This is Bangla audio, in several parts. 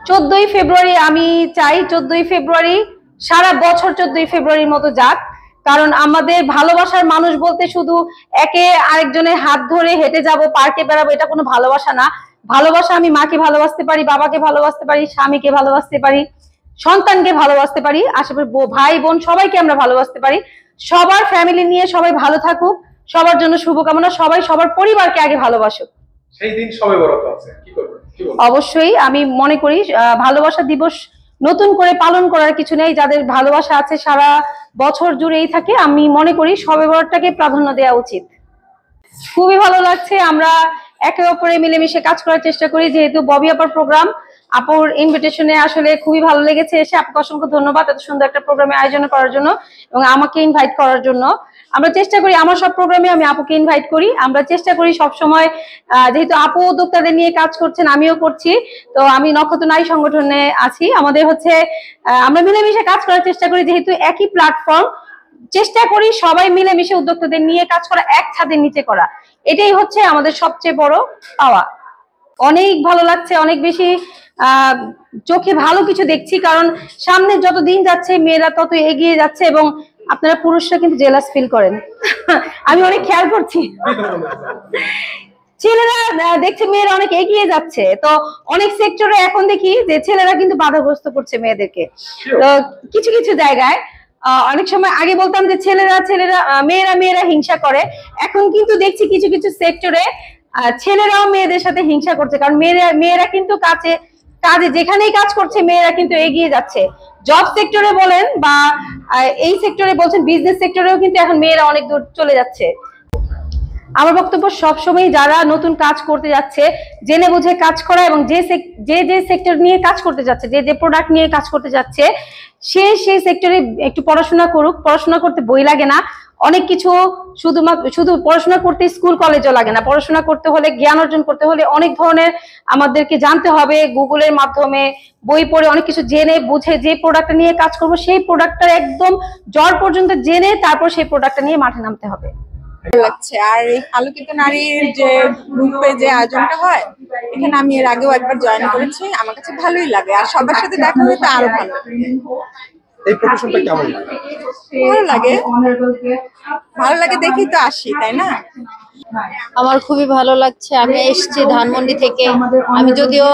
14ই ফেব্রুয়ারি আমি চাই 14ই ফেব্রুয়ারি সারা বছর 14ই ফেব্রুয়ারির মতো যাক। কারণ আমাদের ভালোবাসার মানুষ বলতে শুধু একে আরেকজনের হাত ধরে হেঁটে যাব, পার্কে বেড়াবো, এটা কোনো ভালোবাসা না। ভালোবাসা আমি মাকে ভালোবাসতে পারি, বাবাকে ভালোবাসতে পারি, স্বামীকে ভালোবাসতে পারি, সন্তানকে ভালোবাসতে পারি, আশেপাশে ভাই বোন সবাইকে আমরা ভালোবাসতে পারি। সবার ফ্যামিলি নিয়ে সবাই ভালো থাকুক, সবার জন্য শুভকামনা, সবাই সবার পরিবারকে আগে ভালোবাসুক। সেই দিন সবে বরাত আছে, কি করবেন? অবশ্যই আমি মনে করি ভালোবাসা দিবস নতুন করে পালন করার কিছু নেই। যাদের ভালোবাসা আছে সারা বছর জুড়েই থাকে, আমি মনে করি সবে বরাতটাকে প্রাধান্য দেওয়া উচিত। খুবই ভালো লাগছে, আমরা একে অপরে মিলেমিশে কাজ করার চেষ্টা করি। যেহেতু ববি আপার প্রোগ্রাম, আপুর ইনভিটেশনে আসলে খুবই ভালো লেগেছে এসে। আপুকে অসংখ্য ধন্যবাদ এত সুন্দর একটা প্রোগ্রামে আয়োজন করার জন্য এবং আমাকে ইনভাইট করার জন্য। আমরা চেষ্টা করি, আমার সব প্রোগ্রামে আমি আপুকে ইনভাইট করি। আমরা চেষ্টা করি সব সময়, যেহেতু আপু উদ্যোক্তাদের নিয়ে কাজ করছেন, আমিও করছি, তো আমি নক্ষত্র নারী সংগঠনে আছি। আমাদের হচ্ছে আমরা মিলেমিশে কাজ করার চেষ্টা করি, যেহেতু একই প্ল্যাটফর্ম, চেষ্টা করি সবাই মিলেমিশে উদ্যোক্তাদের নিয়ে কাজ করা, এক ছাদের নিচে করা। এটাই হচ্ছে আমাদের সবচেয়ে বড় পাওয়া। অনেক ভালো লাগছে, অনেক বেশি চোখে ভালো কিছু দেখছি, কারণ সামনে যত দিন যাচ্ছে মেয়েরা তত এগিয়ে যাচ্ছে এবং আপনারা পুরুষরা কিন্তু জেলাস ফিল করেন। আমি অনেক খেয়াল করছি, ছেলেরা দেখছে মেয়েরা অনেক এগিয়ে যাচ্ছে, তো অনেক সেক্টরে এখন দেখি যে ছেলেরা কিন্তু বাধাগ্রস্ত করছে মেয়েদেরকে। তো কিছু কিছু জায়গায় অনেক সময় আগে বলতাম যে ছেলেরা মেয়েরা হিংসা করে, এখন কিন্তু দেখছি কিছু কিছু সেক্টরে ছেলেরাও মেয়েদের সাথে হিংসা করছে। কারণ মেয়েরা কিন্তু কাজে যেখানেই কাজ করছে মেয়েরা কিন্তু এগিয়ে যাচ্ছে। জব সেক্টরে বলেন বা এই সেক্টরে বলছেন, বিজনেস সেক্টরেও কিন্তু এখন মেয়েরা অনেক দূর চলে যাচ্ছে। আমার বক্তব্য সবসময় যারা নতুন কাজ করতে যাচ্ছে জেনে বুঝে কাজ করা, এবং যে সেক্টর নিয়ে কাজ করতে যাচ্ছে, যে প্রোডাক্ট নিয়ে কাজ করতে যাচ্ছে, সেই সেক্টরে একটু পড়াশোনা করুক। পড়াশোনা করতে বই লাগে না, অনেক কিছু শুধু পড়াশোনা করতে স্কুল কলেজও লাগে না। পড়াশোনা করতে হলে, জ্ঞান অর্জন করতে হলে অনেক ধরনের আমাদেরকে জানতে হবে। গুগলের মাধ্যমে বই পড়ে অনেক কিছু জেনে বুঝে যে প্রোডাক্টটা নিয়ে কাজ করব, সেই প্রোডাক্টটা একদম জড় পর্যন্ত জেনে তারপর সেই প্রোডাক্টটা নিয়ে মাঠে নামতে হবে। লাগছে। আর এই আলোকিত নারীর যে গ্রুপে যে আয়োজনটা হয়, এখানে আমি এর আগেও একবার জয়েন করেছি, আমার কাছে ভালোই লাগে। আর সবার সাথে দেখা হলে তো আরো ভালো। এই প্রফেশনটা কেমন লাগে? ভালো লাগে দেখি তো আসি, তাই না? আমার খুবই ভালো লাগছে। আমি এসেছি ধানমন্ডি থেকে। আমি যদিও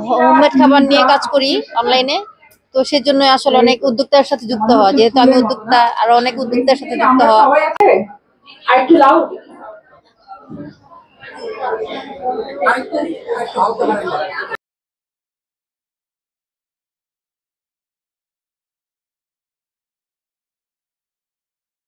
হোমমেড খাবার নিয়ে কাজ করি অনলাইনে, তো সেজন্য আসলে অনেক উদ্যোক্তার সাথে যুক্ত হওয়া। যেহেতু আমি উদ্যোক্তা, আর অনেক উদ্যোক্তার সাথে যুক্ত হওয়া।